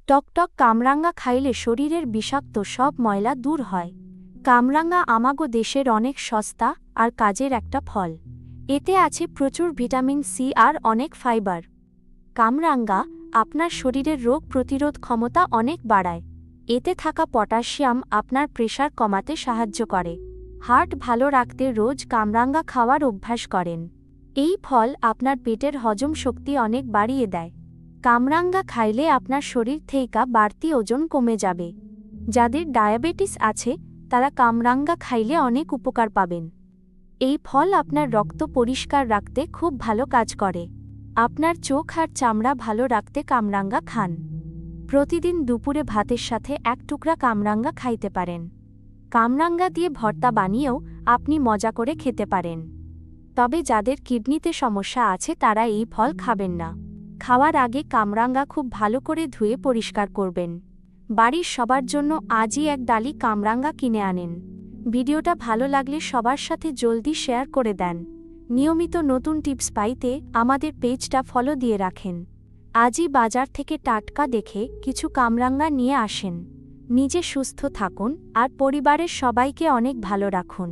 টকটক কামরাঙ্গা খাইলে শরীরের বিষাক্ত সব ময়লা দূর হয়। কামরাঙ্গা আমাগো দেশের অনেক সস্তা আর কাজের একটা ফল। এতে আছে প্রচুর ভিটামিন সি আর অনেক ফাইবার। কামরাঙ্গা আপনার শরীরের রোগ প্রতিরোধ ক্ষমতা অনেক বাড়ায়। এতে থাকা পটাশিয়াম আপনার প্রেশার কমাতে সাহায্য করে। হার্ট ভালো রাখতে রোজ কামরাঙ্গা খাওয়ার অভ্যাস করেন। এই ফল আপনার পেটের হজম শক্তি অনেক বাড়িয়ে দেয়। কামরাঙ্গা খাইলে আপনার শরীর থেকে বাড়তি ওজন কমে যাবে। যাদের ডায়াবেটিস আছে তারা কামরাঙ্গা খাইলে অনেক উপকার পাবেন। এই ফল আপনার রক্ত পরিষ্কার রাখতে খুব ভালো কাজ করে। আপনার চোখ আর চামড়া ভালো রাখতে কামরাঙ্গা খান। প্রতিদিন দুপুরে ভাতের সাথে এক টুকরা কামরাঙ্গা খাইতে পারেন। কামরাঙ্গা দিয়ে ভর্তা বানিয়েও আপনি মজা করে খেতে পারেন। তবে যাদের কিডনিতে সমস্যা আছে তারা এই ফল খাবেন না। খাওয়ার আগে কামরাঙ্গা খুব ভালো করে ধুয়ে পরিষ্কার করবেন। বাড়ির সবার জন্য আজই এক ডালি কামরাঙ্গা কিনে আনেন। ভিডিওটা ভালো লাগলে সবার সাথে জলদি শেয়ার করে দেন। নিয়মিত নতুন টিপস পাইতে আমাদের পেজটা ফলো দিয়ে রাখেন। আজই বাজার থেকে টাটকা দেখে কিছু কামরাঙ্গা নিয়ে আসেন। নিজে সুস্থ থাকুন আর পরিবারের সবাইকে অনেক ভালো রাখুন।